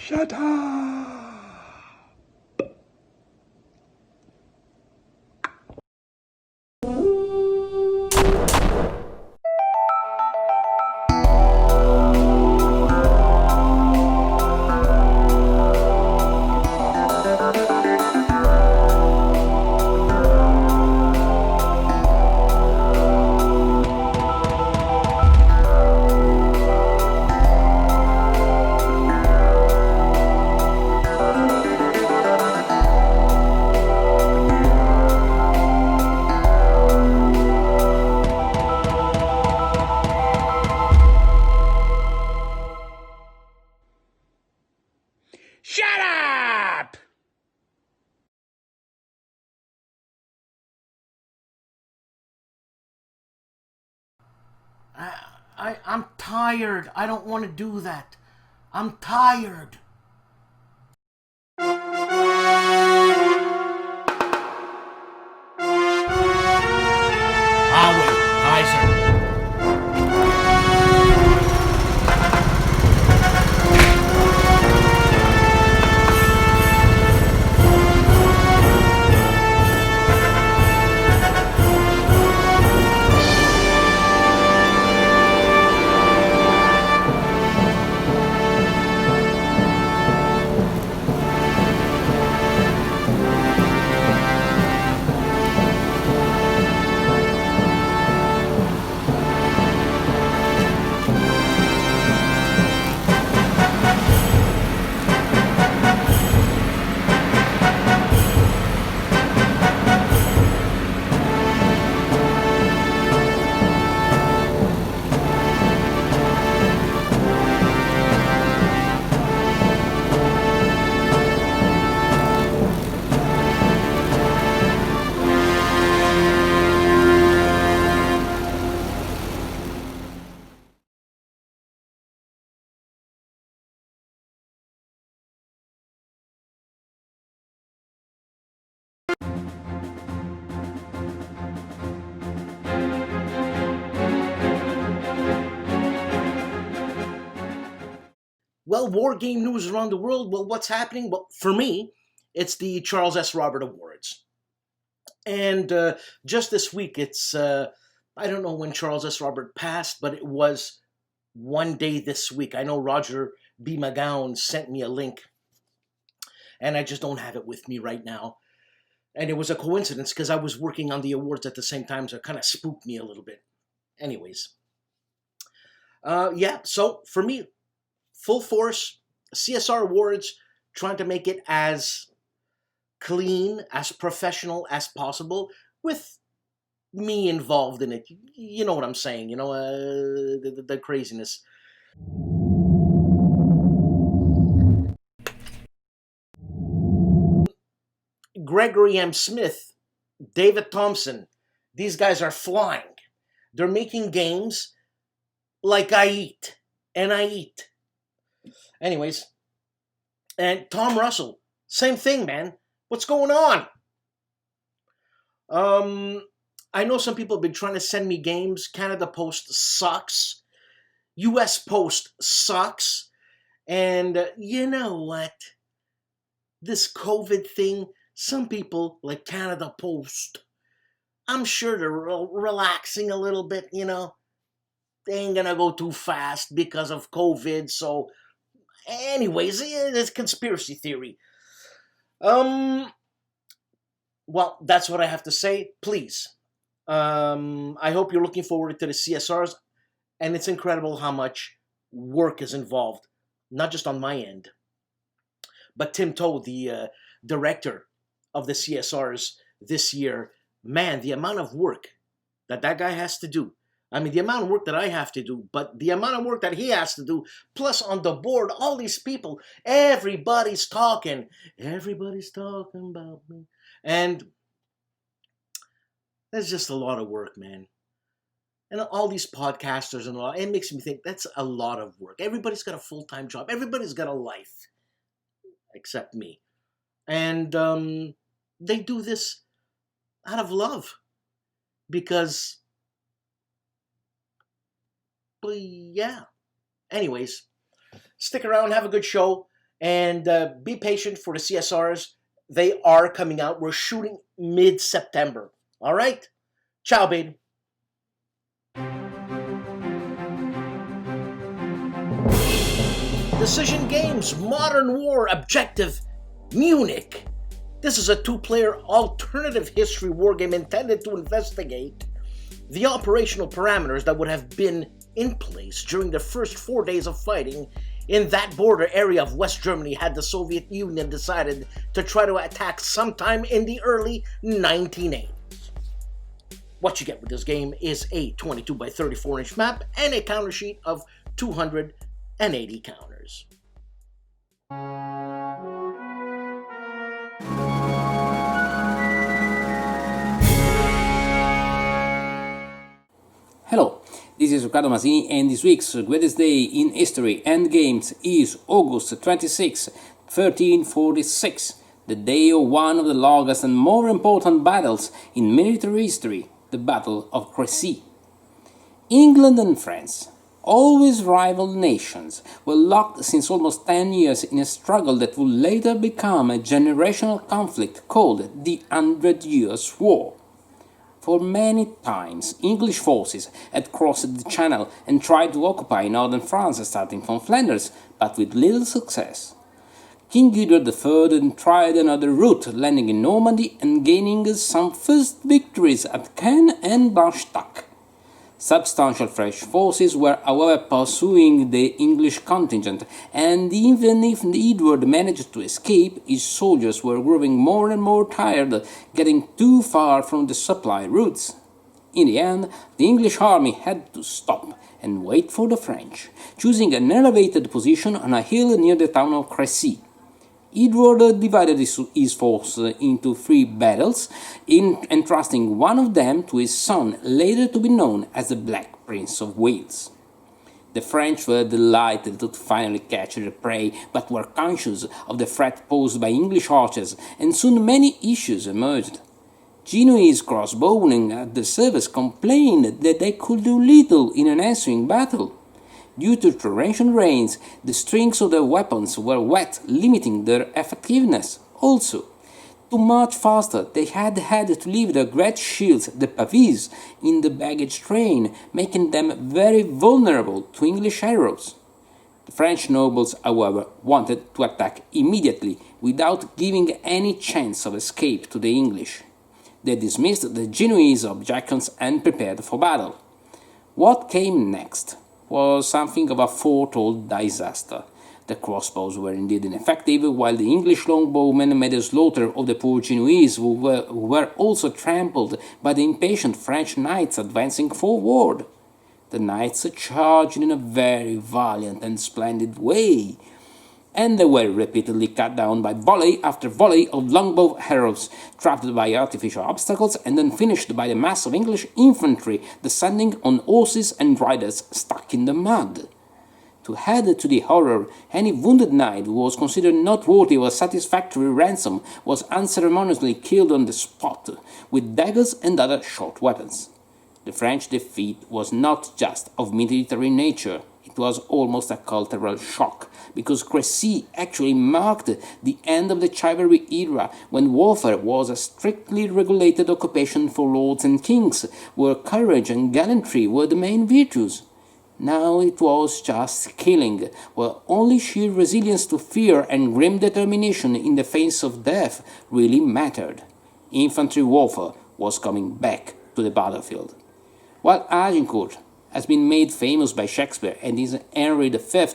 Shut up! Shut up! I'm tired. I don't want to do that. I'm tired. Kaiser. Well, Wargame news around the world. Well, what's happening? Well, for me, it's the Charles S. Robert Awards. And just this week, it's, I don't know when Charles S. Robert passed, but it was one day this week. I know Roger B. McGowan sent me a link, and I just don't have it with me right now. And it was a coincidence because I was working on the awards at the same time, so it kind of spooked me a little bit. Anyways. Yeah, so for me, full force, CSR Awards, trying to make it as clean, as professional as possible, with me involved in it. You know what I'm saying, you know, the craziness. Gregory M. Smith, David Thompson, these guys are flying. They're making games like I eat, and I eat. Anyways, and Tom Russell, same thing, man. What's going on? I know some people have been trying to send me games. Canada Post sucks. US Post sucks. And you know what? This COVID thing, some people, like Canada Post, I'm sure they're relaxing a little bit, you know. They ain't gonna go too fast because of COVID, so anyways, it's conspiracy theory. Well, that's what I have to say. Please. I hope you're looking forward to the CSRs, and it's incredible how much work is involved, not just on my end, but Tim Toe, the director of the CSRs this year, man, the amount of work that guy has to do. I mean, the amount of work that I have to do, but the amount of work that he has to do, plus on the board, all these people, everybody's talking. Everybody's talking about me. And that's just a lot of work, man. And all these podcasters and all, it makes me think that's a lot of work. Everybody's got a full-time job. Everybody's got a life, except me. And they do this out of love because, yeah. Anyways, stick around, have a good show. And be patient for the CSRs. They are coming out. We're shooting mid-September. All right? Ciao, baby. Decision Games Modern War Objective Munich. This is a two-player alternative history wargame intended to investigate the operational parameters that would have been in place during the first 4 days of fighting in that border area of West Germany had the Soviet Union decided to try to attack sometime in the early 1980s. What you get with this game is a 22 by 34 inch map and a counter sheet of 280 counters. Hello, this is Riccardo Masini and this week's greatest day in history and games is August 26, 1346, the day of one of the longest and more important battles in military history, the Battle of Crecy. England and France, always rival nations, were locked since almost 10 years in a struggle that would later become a generational conflict called the 100 Years' War. For many times, English forces had crossed the Channel and tried to occupy northern France starting from Flanders, but with little success. King Edward III then tried another route, landing in Normandy and gaining some first victories at Caen and Blanchetaque. Substantial French forces were, however, pursuing the English contingent, and even if Edward managed to escape, his soldiers were growing more and more tired, getting too far from the supply routes. In the end, the English army had to stop and wait for the French, choosing an elevated position on a hill near the town of Crecy. Edward divided his force into 3 battles, entrusting one of them to his son, later to be known as the Black Prince of Wales. The French were delighted to finally catch their prey, but were conscious of the threat posed by English archers, and soon many issues emerged. Genoese crossbowmen at the service complained that they could do little in an ensuing battle. Due to torrential rains, the strings of their weapons were wet, limiting their effectiveness. Also, to march faster, they had to leave their great shields, the pavés, in the baggage train, making them very vulnerable to English arrows. The French nobles, however, wanted to attack immediately, without giving any chance of escape to the English. They dismissed the Genoese objections and prepared for battle. What came next was something of a foretold disaster. The crossbows were indeed ineffective, while the English longbowmen made a slaughter of the poor Genoese, who were also trampled by the impatient French knights advancing forward. The knights charged in a very valiant and splendid way, and they were repeatedly cut down by volley after volley of longbow arrows, trapped by artificial obstacles, and then finished by the mass of English infantry descending on horses and riders stuck in the mud. To add to the horror, any wounded knight who was considered not worthy of a satisfactory ransom was unceremoniously killed on the spot, with daggers and other short weapons. The French defeat was not just of military nature. It was almost a cultural shock, because Crecy actually marked the end of the chivalry era, when warfare was a strictly regulated occupation for lords and kings, where courage and gallantry were the main virtues. Now it was just killing, where only sheer resilience to fear and grim determination in the face of death really mattered. Infantry warfare was coming back to the battlefield. While Agincourt has been made famous by Shakespeare and is Henry V,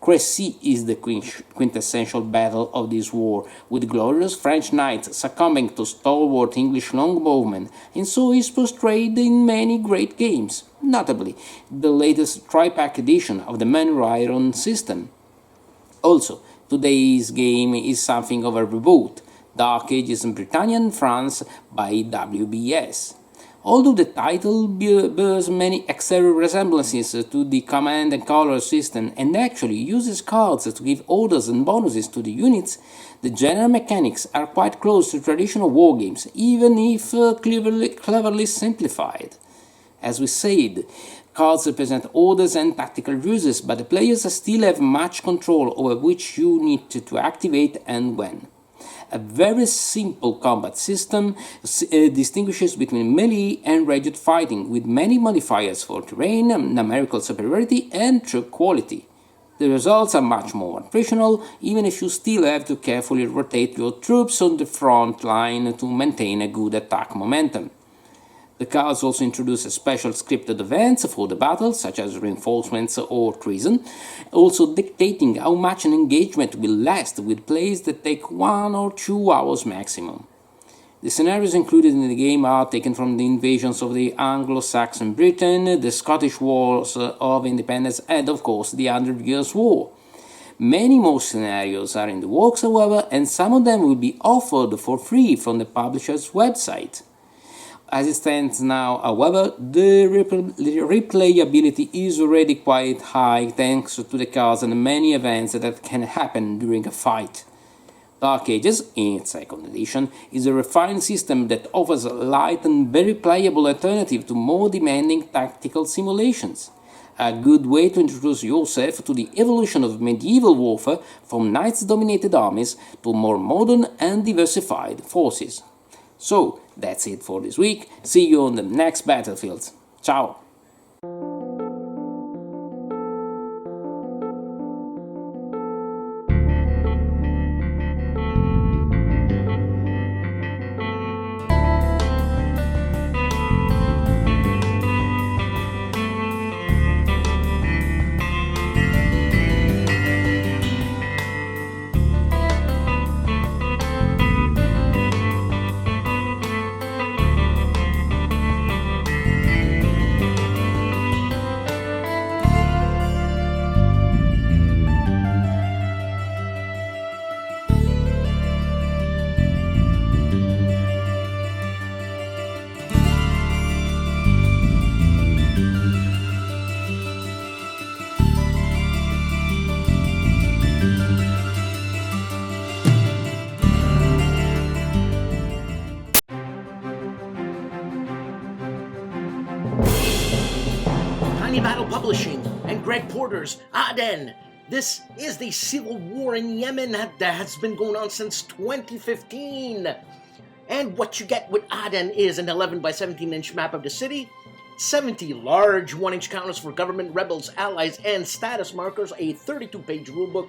Crecy is the quintessential battle of this war, with glorious French knights succumbing to stalwart English longbowmen, and so is portrayed in many great games, notably the latest tri-pack edition of the Monroe Iron system. Also, today's game is something of a reboot, Dark Ages in Britannia and France by WBS. Although the title bears many exterior resemblances to the Command and Color system and actually uses cards to give orders and bonuses to the units, the general mechanics are quite close to traditional wargames, even if cleverly simplified. As we said, Cards represent orders and tactical uses, but the players still have much control over which you need to activate and when. A very simple combat system distinguishes between melee and ranged fighting, with many modifiers for terrain, numerical superiority and troop quality. The results are much more attritional, even if you still have to carefully rotate your troops on the front line to maintain a good attack momentum. The cards also introduce special scripted events for the battle, such as reinforcements or treason, also dictating how much an engagement will last, with plays that take 1 or 2 hours maximum. The scenarios included in the game are taken from the invasions of the Anglo-Saxon Britain, the Scottish Wars of Independence, and of course the 100 Years' War. Many more scenarios are in the works, however, and some of them will be offered for free from the publisher's website. As it stands now, however, the replayability is already quite high thanks to the cards and many events that can happen during a fight. Dark Ages, in its second edition, is a refined system that offers a light and very playable alternative to more demanding tactical simulations. A good way to introduce yourself to the evolution of medieval warfare from knights-dominated armies to more modern and diversified forces. So, that's it for this week. See you on the next battlefields. Ciao! Battle Publishing and Greg Porter's Aden. This is the civil war in Yemen that has been going on since 2015. And what you get with Aden is an 11 by 17 inch map of the city, 70 large 1-inch counters for government, rebels, allies, and status markers, a 32-page rulebook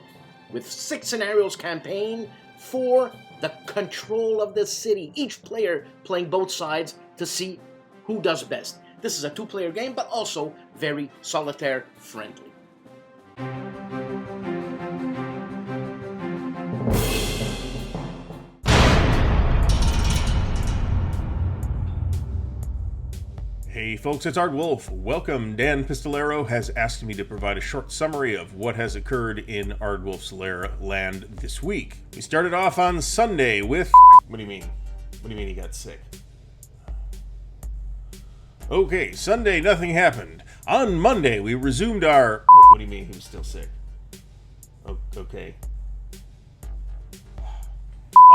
with 6 scenarios campaign for the control of the city, each player playing both sides to see who does best. This is a 2-player game, but also very solitaire friendly. Hey folks, it's Aardwolf. Welcome. Dan Pistolero has asked me to provide a short summary of what has occurred in Aardwolf's Lair land this week. We started off on Sunday with... What do you mean? What do you mean he got sick? Okay, Sunday, nothing happened. On Monday, we resumed our... What do you mean he was still sick? Okay.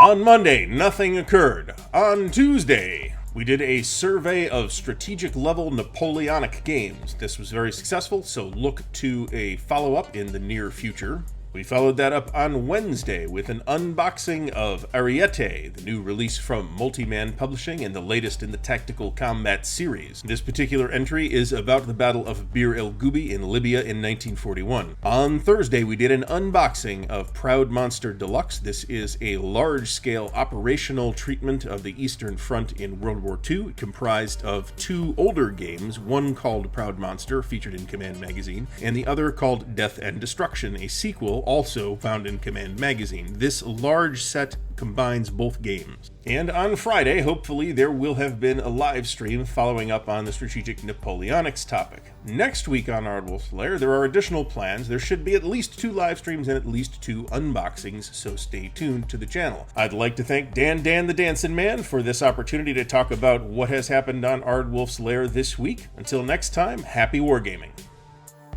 On Monday, nothing occurred. On Tuesday, we did a survey of strategic level Napoleonic games. This was very successful, so look to a follow-up in the near future. We followed that up on Wednesday with an unboxing of Ariete, the new release from Multiman Publishing and the latest in the Tactical Combat series. This particular entry is about the Battle of Bir el Gubi in Libya in 1941. On Thursday, we did an unboxing of Proud Monster Deluxe. This is a large-scale operational treatment of the Eastern Front in World War II, comprised of 2 older games, one called Proud Monster, featured in Command Magazine, and the other called Death and Destruction, a sequel also found in Command Magazine. This large set combines both games. And on Friday, hopefully, there will have been a live stream following up on the strategic Napoleonics topic. Next week on Aardwolf's Lair, there are additional plans. There should be at least 2 live streams and at least 2 unboxings, so stay tuned to the channel. I'd like to thank Dan the Dancing Man for this opportunity to talk about what has happened on Aardwolf's Lair this week. Until next time, happy wargaming.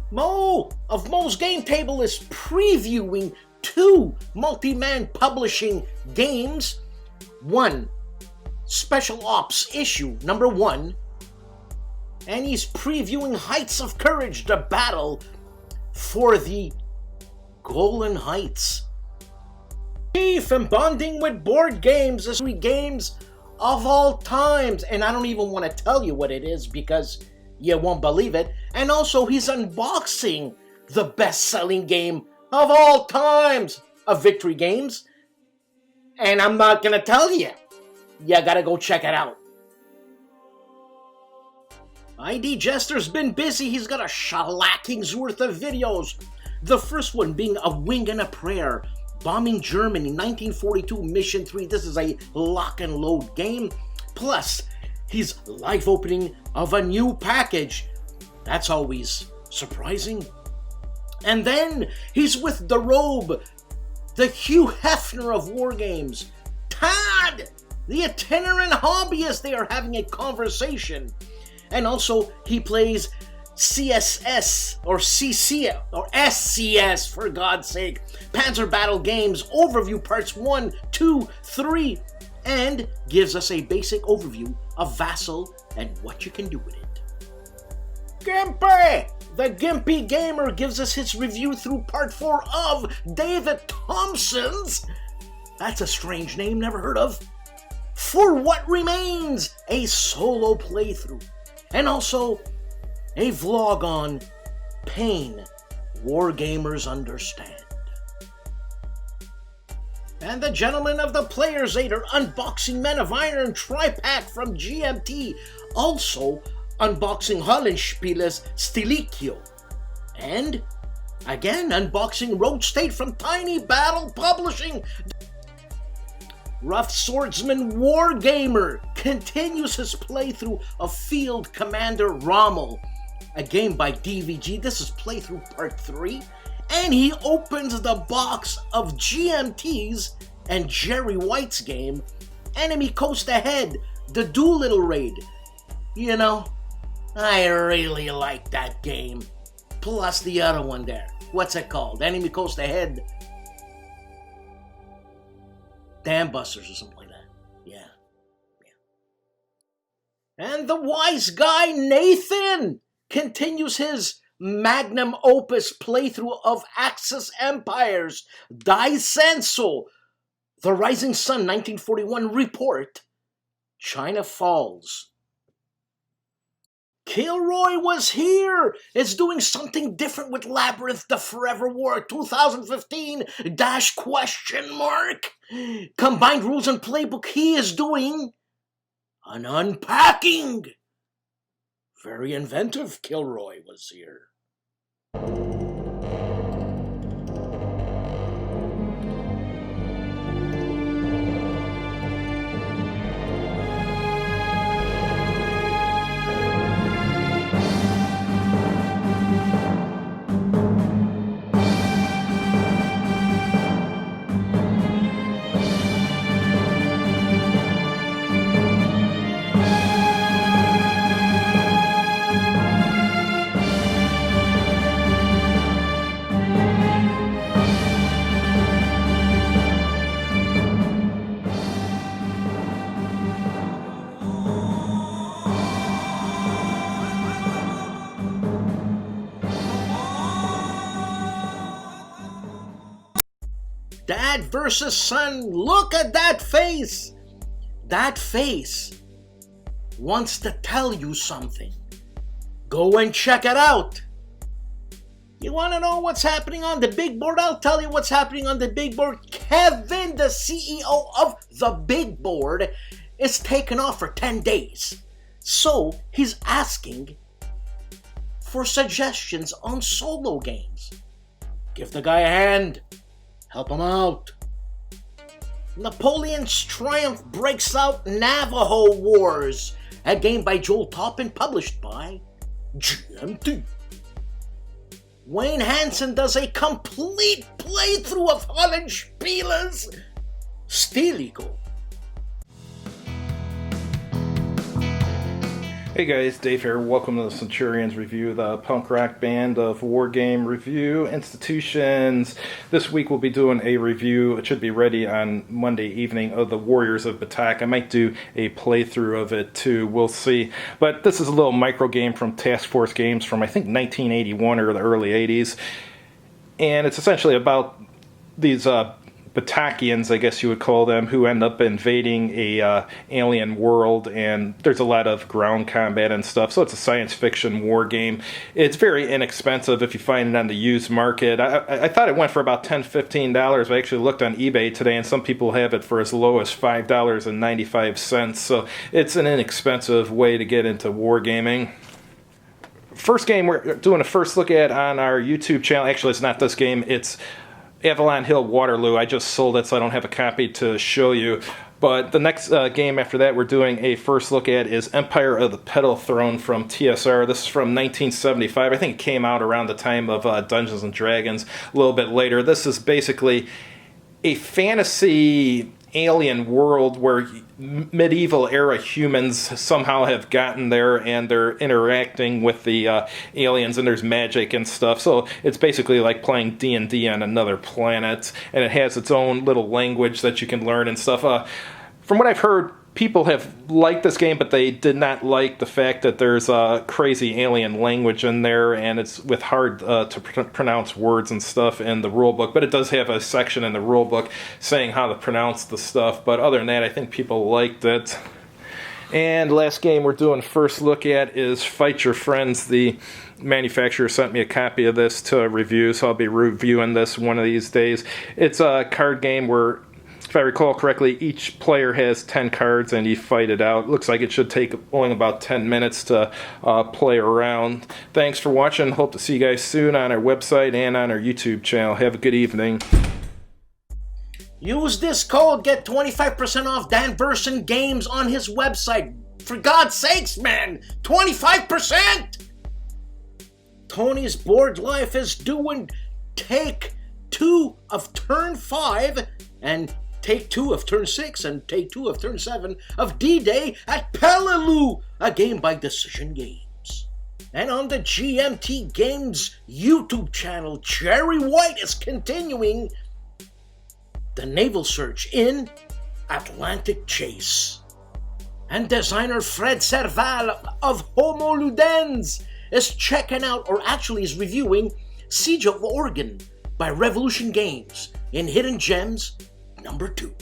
Mo of Mo's Game Table is previewing 2 Multiman Publishing games. 1, Special Ops Issue number 1, and he's previewing Heights of Courage, the battle for the Golden Heights. Chief and bonding with board games, the 3 games of all times, and I don't even want to tell you what it is because you won't believe it. And also he's unboxing the best-selling game of all times of Victory Games, and I'm not gonna tell you. You gotta go check it out. ID Jester's been busy. He's got a shellacking's worth of videos. The first one being A Wing and a Prayer, bombing Germany, 1942, Mission 3. This is a lock and load game. Plus, he's live opening of a new package. That's always surprising. And then he's with the Robe, the Hugh Hefner of Wargames. Todd, the itinerant hobbyist. They are having a conversation. And also, he plays CSS, or CC, or SCS, for God's sake. Panzer Battle Games Overview Parts 1, 2, 3, and gives us a basic overview of Vassal and what you can do with it. GIMPY! The GIMPY Gamer gives us his review through Part 4 of David Thompson's, that's a strange name, never heard of, For What Remains, a solo playthrough. And also, a vlog on Pain Wargamers Understand. And the Gentleman of the Player's Aid are unboxing Men of Iron Tri-Pack from GMT, also unboxing HOLLANDSPIELE's STUKAJOE. And, again, unboxing Road State from Tiny Battle Publishing. Rough Swordsman Wargamer continues his playthrough of Field Commander Rommel, a game by DVG. This is playthrough part 3. And he opens the box of GMT's and Jerry White's game, Enemy Coast Ahead, the Doolittle Raid. You know, I really like that game. Plus the other one there. What's it called? Enemy Coast Ahead. Dam Busters or something like that. Yeah. And the wise guy Nathan continues his magnum opus playthrough of Axis Empires, Daisenso, The Rising Sun 1941 Report, China Falls. Kilroy was here! It's doing something different with Labyrinth the Forever War 2015 --? Combined rules and playbook, he is doing an unpacking. Very inventive, Kilroy was here. Dad versus son, look at that face! That face wants to tell you something. Go and check it out. You want to know what's happening on the big board? I'll tell you what's happening on the big board. Kevin, the CEO of the big board, is taken off for 10 days. So he's asking for suggestions on solo games. Give the guy a hand. Help him out. Napoleon's Triumph breaks out Navajo Wars, a game by Joel Toppin published by GMT. Wayne Hansen does a complete playthrough of HOLLANDSPIELE's Steel Eagle. Hey guys, Dave here. Welcome to the Centurions Review, the punk rock band of Wargame review institutions. This week we'll be doing a review, it should be ready on Monday evening, of the Warriors of Batak. I might do a playthrough of it too, we'll see. But this is a little micro game from Task Force Games from I think 1981 or the early 80s. And it's essentially about these Batakians, I guess you would call them, who end up invading a alien world, and there's a lot of ground combat and stuff, so it's a science fiction war game. It's very inexpensive if you find it on the used market. I thought it went for about $10-15. I actually looked on eBay today, and some people have it for as low as $5.95, so it's an inexpensive way to get into wargaming. First game we're doing a first look at on our YouTube channel, actually it's not this game, it's Avalon Hill Waterloo. I just sold it, so I don't have a copy to show you. But the next game after that we're doing a first look at is Empire of the Petal Throne from TSR. This is from 1975. I think it came out around the time of Dungeons & Dragons, a little bit later. This is basically a fantasy alien world where medieval era humans somehow have gotten there and they're interacting with the aliens, and there's magic and stuff, so it's basically like playing D&D on another planet, and it has its own little language that you can learn and stuff. From what I've heard, people have liked this game, but they did not like the fact that there's a crazy alien language in there, and it's with hard to pronounce words and stuff in the rulebook. But it does have a section in the rulebook saying how to pronounce the stuff. But other than that, I think people liked it. And last game we're doing first look at is Fight Your Friends. The manufacturer sent me a copy of this to review, so I'll be reviewing this one of these days. It's a card game where, if I recall correctly, each player has 10 cards and you fight it out. Looks like it should take only about 10 minutes to play around. Thanks for watching. Hope to see you guys soon on our website and on our YouTube channel. Have a good evening. Use this code, get 25% off Dan Verson games on his website. For God's sakes, man, 25%! Tony's Board Life is doing take 2 of turn 5 and take 2 of turn 6 and take 2 of turn 7 of D-Day at Peleliu, a game by Decision Games. And on the GMT Games YouTube channel, Jerry White is continuing the naval search in Atlantic Chase. And designer Fred Serval of Homo Ludens is checking out, or actually is reviewing, Siege of Oregon by Revolution Games in Hidden Gems number 2.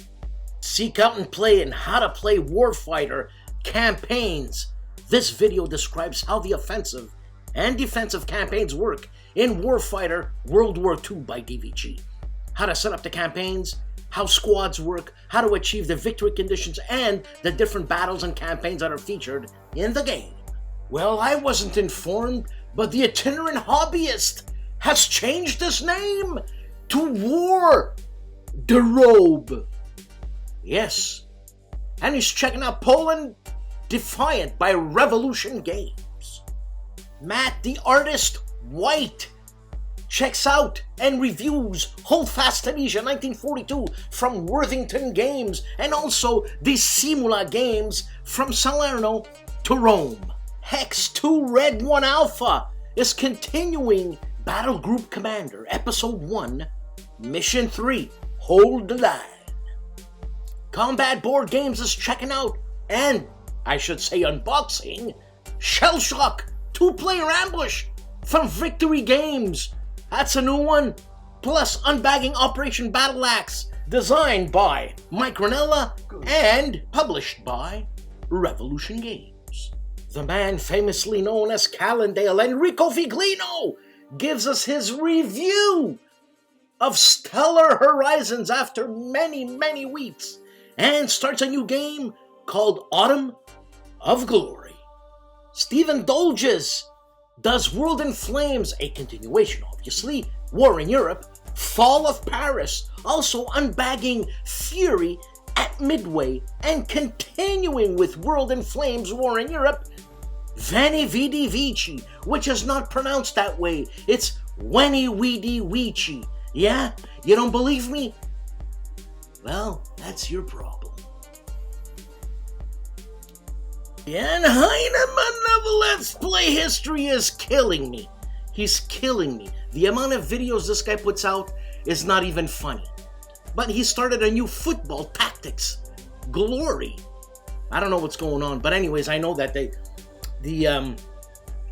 Seek out and play in How to Play Warfighter campaigns. This video describes how the offensive and defensive campaigns work in Warfighter World War II by DVG. How to set up the campaigns, how squads work, how to achieve the victory conditions, and the different battles and campaigns that are featured in the game. Well, I wasn't informed, but the itinerant hobbyist has changed his name to War the Robe. Yes. And he's checking out Poland Defiant by Revolution Games. Matt the Artist White checks out and reviews Hold Fast Tunisia 1942 from Worthington Games, and also the Simula Games from Salerno to Rome. Hex 2 Red 1 Alpha is continuing Battle Group Commander Episode 1 Mission 3 Hold the Line. Combat Board Games is checking out, and I should say unboxing, Shell Shock 2-Player Ambush from Victory Games. That's a new one. Plus Unbagging Operation Battle Axe, designed by Mike Ranella and published by Revolution Games. The man famously known as Calandale, Enrico Figlino, gives us his review of Stellar Horizons after many, many weeks, and starts a new game called Autumn of Glory. Stephen Dolges does World in Flames, a continuation obviously, War in Europe, Fall of Paris, also unbagging Fury at Midway, and continuing with World in Flames, War in Europe, Veni Vidi Vici, which is not pronounced that way, it's Weni Widi Vici. Yeah? You don't believe me? Well, that's your problem. And Heinemann Let's Play history is killing me. He's killing me. The amount of videos this guy puts out is not even funny. But he started a new football tactics. Glory. I don't know what's going on, but anyways, I know that the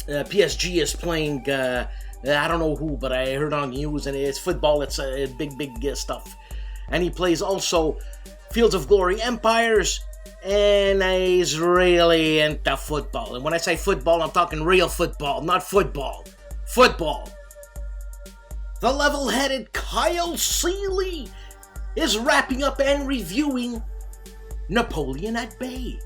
PSG is playing, I don't know who, but I heard on the news, and it's football, it's big stuff. And he plays also Fields of Glory Empires, and he's really into football. And when I say football, I'm talking real football, not football. Football. The level-headed Kyle Seeley is wrapping up and reviewing Napoleon at Bay.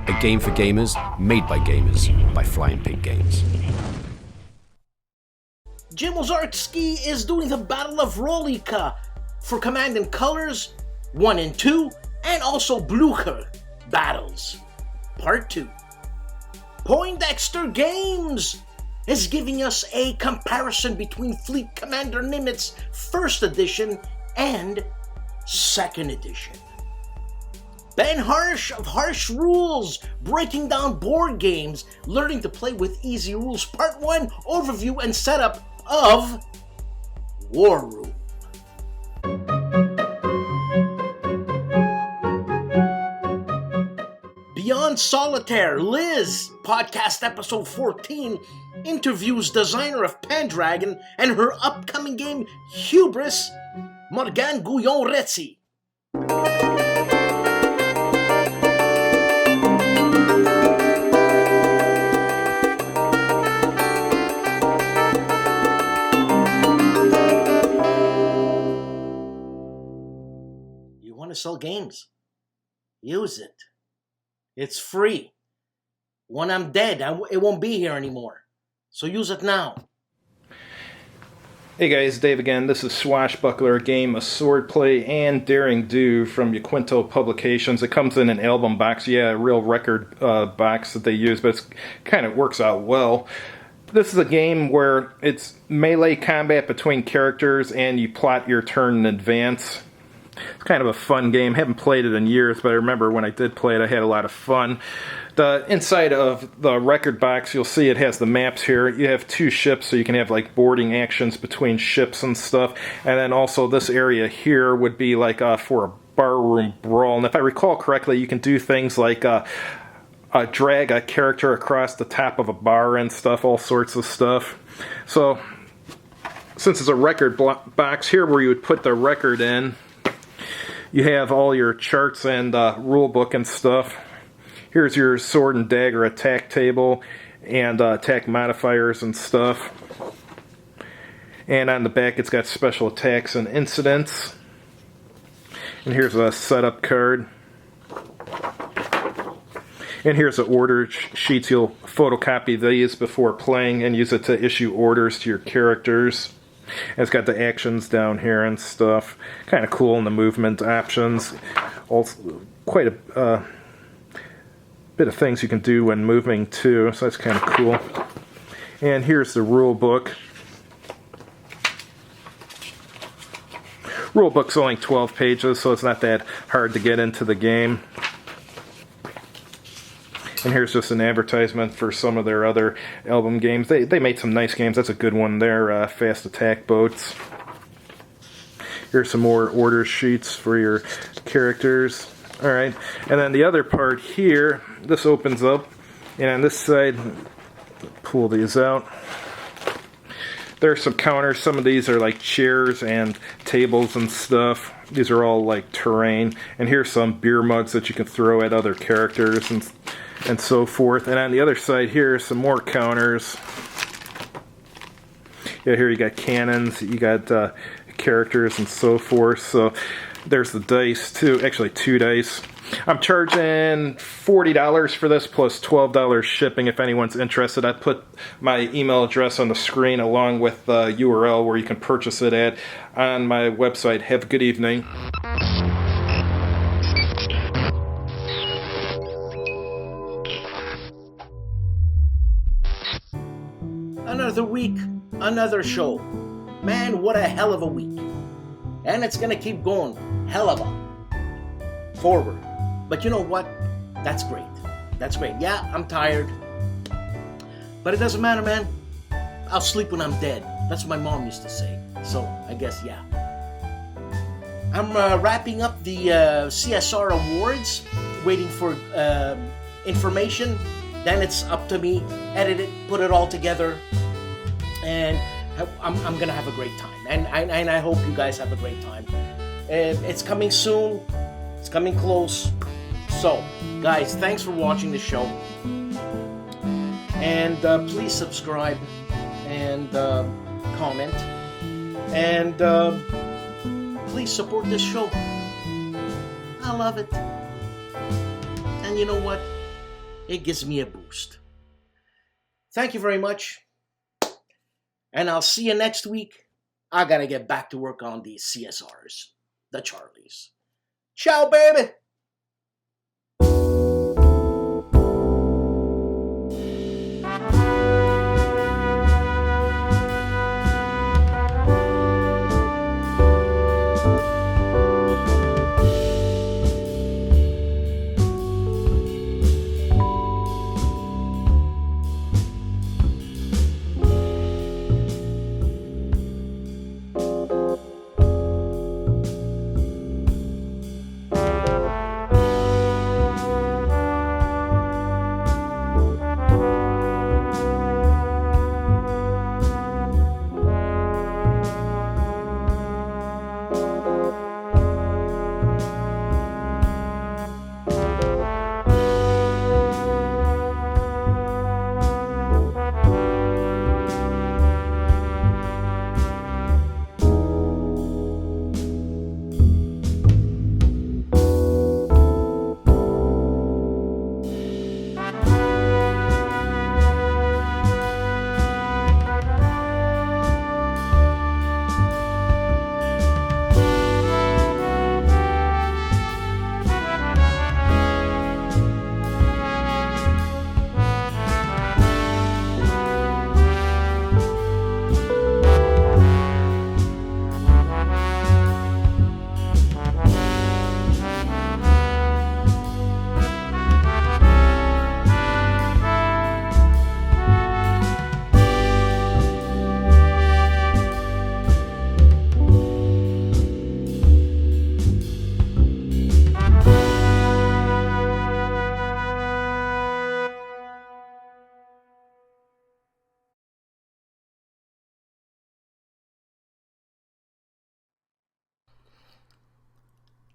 A game for gamers, made by gamers, by Flying Pig Games. Jim Ozarski is doing the Battle of Rollica for Command and Colors 1 and 2, and also Blucher Battles Part 2. Poindexter Games is giving us a comparison between Fleet Commander Nimitz 1st Edition and 2nd Edition. Ben Harsh of Harsh Rules, breaking down board games, learning to play with easy rules, Part 1, overview and setup of War Room. Beyond Solitaire, Liz, podcast episode 14, interviews designer of Pendragon and her upcoming game Hubris, Morgane Guyon-Retzi. You want to sell games? Use it. It's free. When I'm dead, it won't be here anymore. So use it now. Hey guys, Dave again. This is Swashbuckler, a game of swordplay and daring do from Yaquinto Publications. It comes in an album box, yeah, a real record box that they use, but it kind of works out well. This is a game where it's melee combat between characters and you plot your turn in advance. It's kind of a fun game. Haven't played it in years, but I remember when I did play it, I had a lot of fun. The inside of the record box, you'll see it has the maps here. You have 2 ships, so you can have like boarding actions between ships and stuff. And then also this area here would be like for a barroom brawl. And if I recall correctly, you can do things like drag a character across the top of a bar and stuff, all sorts of stuff. So since it's a record box here where you would put the record in, you have all your charts and rule book and stuff. Here's your sword and dagger attack table and attack modifiers and stuff. And on the back it's got special attacks and incidents. And here's a setup card. And here's the order sheets. You'll photocopy these before playing and use it to issue orders to your characters. And it's got the actions down here and stuff. Kind of cool in the movement options. Also, quite a bit of things you can do when moving too, so that's kind of cool. And here's the rule book. Rule book's only 12 pages, so it's not that hard to get into the game. And here's just an advertisement for some of their other album games. They made some nice games. That's a good one there, Fast Attack Boats. Here's some more order sheets for your characters. Alright, and then the other part here, this opens up, and on this side, pull these out. There are some counters. Some of these are like chairs and tables and stuff. These are all like terrain. And here's some beer mugs that you can throw at other characters and so forth. And on the other side here, some more counters. Yeah, here you got cannons, you got characters and so forth. So there's the dice too, actually 2 dice. I'm charging $40 for this plus $12 shipping if anyone's interested. I put my email address on the screen along with the URL where you can purchase it at on my website. Have a good evening. Another week, another show. Man, what a hell of a week. And it's gonna keep going. Hell of a. forward. But you know what? That's great. That's great. Yeah, I'm tired. But it doesn't matter, man. I'll sleep when I'm dead. That's what my mom used to say. So, I guess, yeah. I'm wrapping up the CSR awards, waiting for information. Then it's up to me, edit it, put it all together, and I'm gonna have a great time. And I hope you guys have a great time. It's coming soon. It's coming close. So, guys, thanks for watching the show. And please subscribe and comment. And please support this show. I love it. And you know what? It gives me a boost. Thank you very much. And I'll see you next week. I gotta get back to work on these CSRs. The Charlies. Ciao, baby!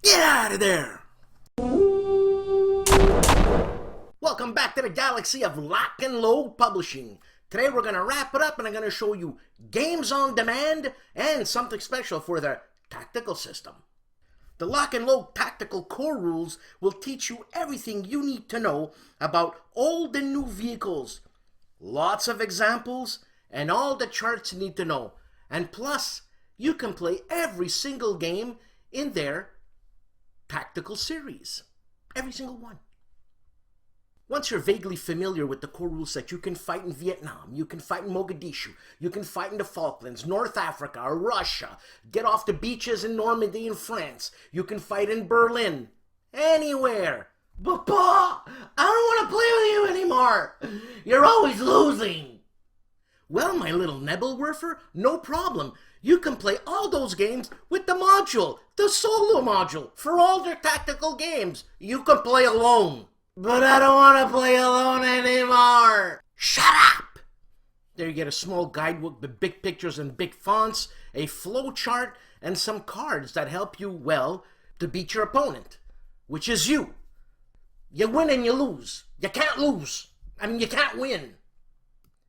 Get out of there! Welcome back to the galaxy of Lock and Load Publishing. Today we're going to wrap it up and I'm going to show you games on demand and something special for the tactical system. The Lock and Load Tactical Core Rules will teach you everything you need to know about old and new vehicles. Lots of examples and all the charts you need to know. And plus, you can play every single game in their tactical series. Every single one. Once you're vaguely familiar with the core rule set, you can fight in Vietnam, you can fight in Mogadishu, you can fight in the Falklands, North Africa, or Russia, get off the beaches in Normandy in France, you can fight in Berlin, anywhere. But Pa, I don't want to play with you anymore. You're always losing. Well, my little Nebelwerfer, no problem. You can play all those games with the module, the solo module, for all your tactical games. You can play alone. But I don't want to play alone anymore. Shut up! There you get a small guidebook with big pictures and big fonts, a flow chart, and some cards that help you, well, to beat your opponent, which is you. You win and you lose. You can't lose. I mean, you can't win.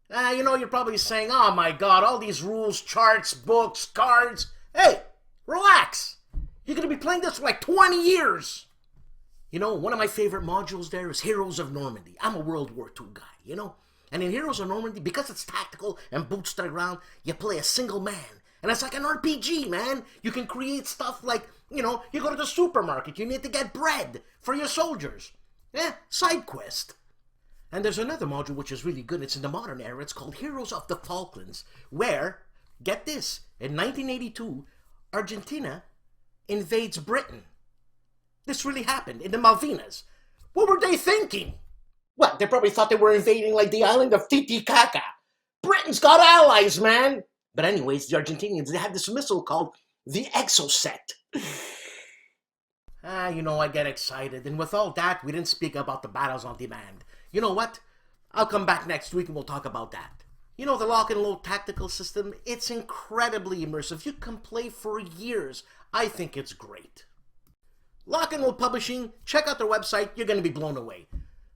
You know, you're probably saying, oh my God, all these rules, charts, books, cards. Hey, relax. You're going to be playing this for like 20 years. You know, one of my favorite modules there is Heroes of Normandy. I'm a World War II guy, you know. And in Heroes of Normandy, because it's tactical and boots to the ground, you play a single man. And it's like an RPG, man. You can create stuff like, you know, you go to the supermarket, you need to get bread for your soldiers. Side quest. And there's another module which is really good. It's in the modern era. It's called Heroes of the Falklands, where, get this, in 1982, Argentina invades Britain. This really happened in the Malvinas. What were they thinking? Well, they probably thought they were invading like the island of Titicaca. Britain's got allies, man. But anyways, the Argentinians, they have this missile called the Exocet. I get excited. And with all that, we didn't speak about the battles on demand. You know what? I'll come back next week and we'll talk about that. The lock and load tactical system, it's incredibly immersive. You can play for years. I think it's great. Lock and Load Publishing, check out their website. You're going to be blown away.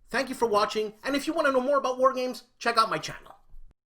Thank you for watching, and if you want to know more about Wargames, check out my channel.